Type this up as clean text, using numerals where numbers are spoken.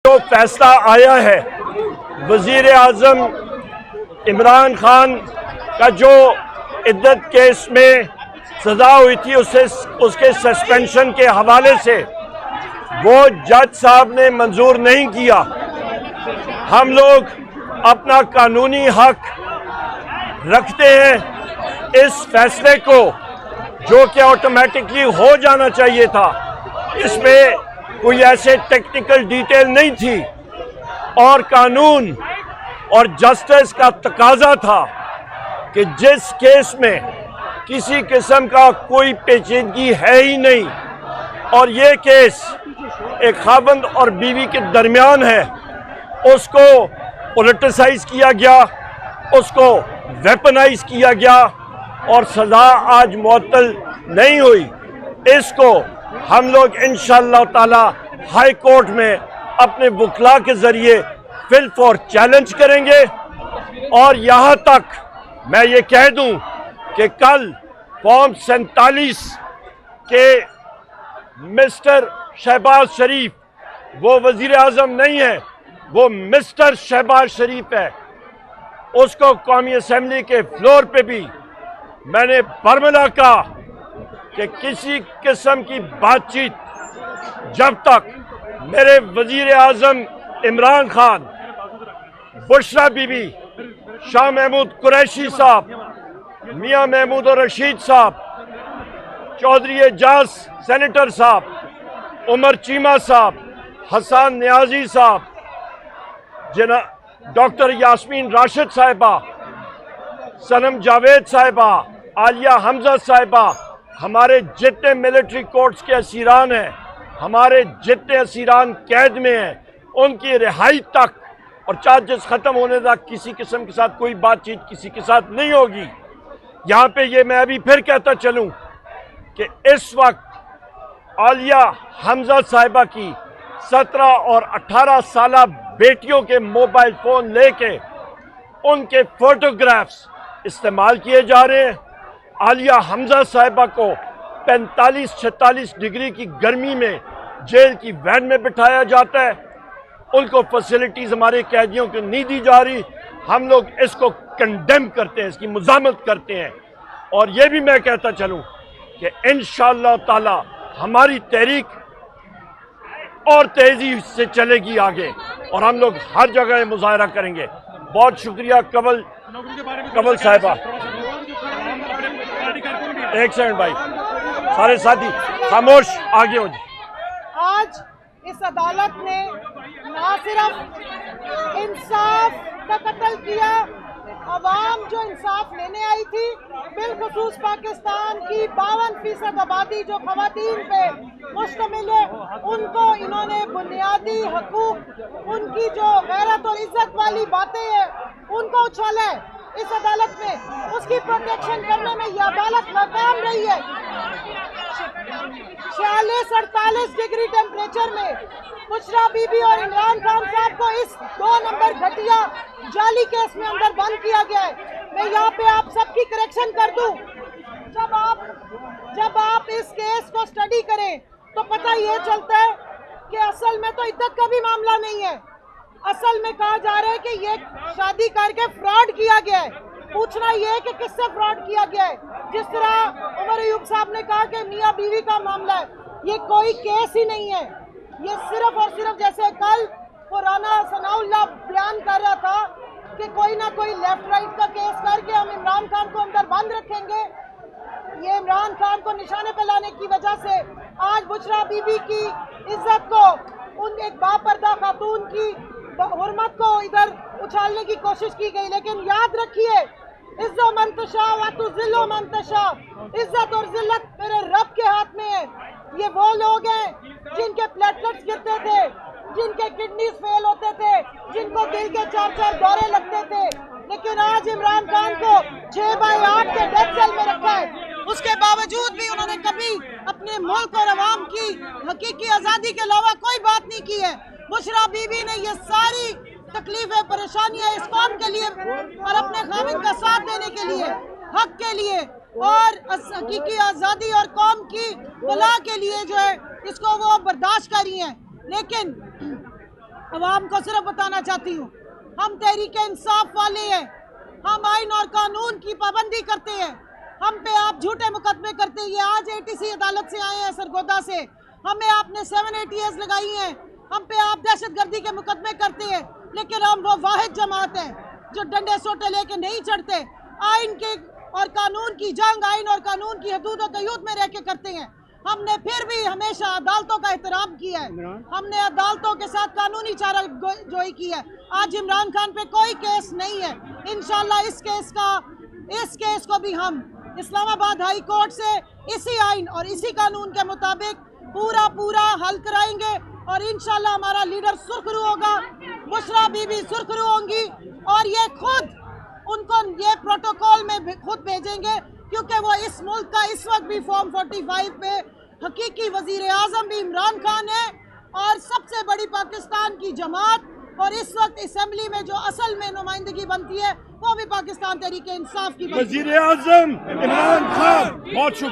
जो फैसला आया है वजीर आजम इमरान खान का जो इद्दत केस में सजा हुई थी उसके सस्पेंशन के हवाले से वो जज साहब ने मंजूर नहीं किया। हम लोग अपना कानूनी हक रखते हैं इस फैसले को, जो कि ऑटोमेटिकली हो जाना चाहिए था। इसमें कोई ऐसे टेक्निकल डिटेल नहीं थी और कानून और जस्टिस का तकाजा था कि जिस केस में किसी किस्म का कोई पेचीदगी है ही नहीं और ये केस एक खावंद और बीवी के दरमियान है, उसको पॉलिटिसाइज किया गया, उसको वेपनाइज किया गया और सजा आज मुअत्तल नहीं हुई। इसको हम लोग इंशाअल्लाह ताला हाई कोर्ट में अपने वकला के जरिए फिल फॉर चैलेंज करेंगे। और यहाँ तक मैं ये कह दूं कि कल फॉर्म 47 के मिस्टर शहबाज शरीफ, वो वजीर आजम नहीं है, वो मिस्टर शहबाज शरीफ है, उसको कौमी असेंबली के फ्लोर पे भी मैंने बरमला कहा कि किसी किस्म की बातचीत जब तक मेरे वजीर आजम इमरान खान, बुशरा बीबी, शाह महमूद कुरैशी साहब, मियां महमूद और रशीद साहब, चौधरी एजाज सेनेटर साहब, उमर चीमा साहब, हसन नियाजी साहब, डॉक्टर यास्मीन राशिद साहिबा, सनम जावेद साहिबा, आलिया हमजा साहिबा, हमारे जितने मिलिट्री कोर्ट्स के असीरान हैं, हमारे जितने असीरान कैद में हैं, उनकी रिहाई तक और चार्जेस ख़त्म होने तक किसी किस्म के साथ कोई बातचीत किसी के साथ नहीं होगी। यहाँ पे ये मैं अभी फिर कहता चलूँ कि इस वक्त आलिया हमजा साहिबा की 17 और 18 साल बेटियों के मोबाइल फ़ोन लेके उनके फोटोग्राफ्स इस्तेमाल किए जा रहे हैं। आलिया हमजा साहिबा को 45-46 डिग्री की गर्मी में जेल की वैन में बिठाया जाता है, उनको फैसिलिटीज़ हमारे कैदियों को नहीं दी जा रही। हम लोग इसको कंडेम करते हैं, इसकी मुज़ामत करते हैं। और ये भी मैं कहता चलूँ कि इंशाअल्लाह ताला हमारी तहरीक और तेज़ी से चलेगी आगे और हम लोग हर जगह मुजाहरा करेंगे। बहुत शुक्रिया कमल साहिबा। एक सेकंड भाई, सारे साथी खामोश, आगे हो जाए। आज इस अदालत ने ना सिर्फ इंसाफ का कत्ल किया, अवाम जो इंसाफ लेने आई थी, बिलखुसूस पाकिस्तान की 52% आबादी जो खवातीन पे मुश्तमिल है, उनको इन्होंने बुनियादी हकूक, उनकी जो गैरत और इज्जत वाली बातें हैं, उनको उछाला है इस अदालत में। उसकी प्रोटेक्शन करने में यह अदालत नाकाम रही है। 46-48 डिग्री टेम्परेचर में बुशरा बीबी और इमरान खान साहब को इस 2 नंबर घटिया जाली केस में अंदर बंद किया गया है। मैं यहाँ पे आप सबकी करेक्शन कर दूं, जब आप इस केस को स्टडी करें तो पता ये चलता है कि असल में तो इद्दत का भी मामला नहीं है। असल में कहा जा रहा है कि ये शादी करके फ्रॉड किया गया है। पूछना ये है कि किससे फ्रॉड किया गया है। जिस तरह उमर अयूब साहब ने कहा कि मियाँ बीवी का मामला है, ये कोई केस ही नहीं है। ये सिर्फ और सिर्फ जैसे कल पुराना सनाउल्लाह बयान कर रहा था कि कोई ना कोई लेफ्ट राइट का केस करके हम इमरान खान को अंदर बंद रखेंगे। ये इमरान खान को निशाने पर लाने की वजह से आज बुशरा बीबी की इज्जत को, उन एक बापर्दा खातून की हुर्मत को इधर उछालने की कोशिश की गई। लेकिन याद रखिए, इज्जत मंतशा वातु जिल्लो मंतशा, इज्जत और जिल्लत मेरे रब के हाथ में है। ये वो लोग हैं जिनके प्लेटलेट्स गिरते थे, जिनके किडनीज फेल होते थे, जिनको दिल के 4-4 दौरे लगते थे, लेकिन आज इमरान खान को 6/8 के डेथ सेल में रखा है। उसके बावजूद भी उन्होंने कभी अपने मुल्क और अवाम की हकीकी आज़ादी के अलावा कोई बात नहीं की है। बुशरा बीबी ने ये सारी तकलीफें, परेशानियां इस कौम के लिए और अपने खामिन का साथ देने के लिए, हक के लिए और हकीकी आज़ादी और कौम की भला के लिए जो है इसको वो बर्दाश्त कर रही हैं। लेकिन अवाम को सिर्फ बताना चाहती हूँ, हम तहरीक इंसाफ वाले हैं, हम आइन और कानून की पाबंदी करते हैं। हम पे आप झूठे मुकदमे करते हैं। ये आज ATC अदालत से आए हैं सरगोदा से, हमें आपने 7 ATS लगाई हैं, हम पे आप दहशतगर्दी के मुकदमे करते हैं, लेकिन हम वो वाहिद जमात है जो डंडे सोटे लेके नहीं चढ़ते। आइन के और कानून की जंग आइन और कानून की हदूद और कयूद में रह के करते हैं। हमने फिर भी हमेशा अदालतों का एहतराम किया है, हमने अदालतों के साथ कानूनी चारा जोई की है। आज इमरान खान पे कोई केस नहीं है। इंशाल्लाह इस केस को भी हम इस्लामाबाद हाई कोर्ट से इसी आइन और इसी कानून के मुताबिक पूरा हल कराएंगे और इंशाल्लाह हमारा लीडर सुरखरू होगा, बुशरा बीबी सुरखरू होंगी और ये खुद उनको ये प्रोटोकॉल में खुद भेजेंगे, क्योंकि वो इस मुल्क का इस वक्त भी फॉर्म 45 पे हकीकी वजीर आजम भी इमरान खान है और सबसे बड़ी पाकिस्तान की जमात, और इस वक्त असेंबली में जो असल में नुमाइंदगी बनती है वो भी पाकिस्तान तहरीक इंसाफ की बनती है। वजीर आजम इमरान खान बहुत शुक्रिया।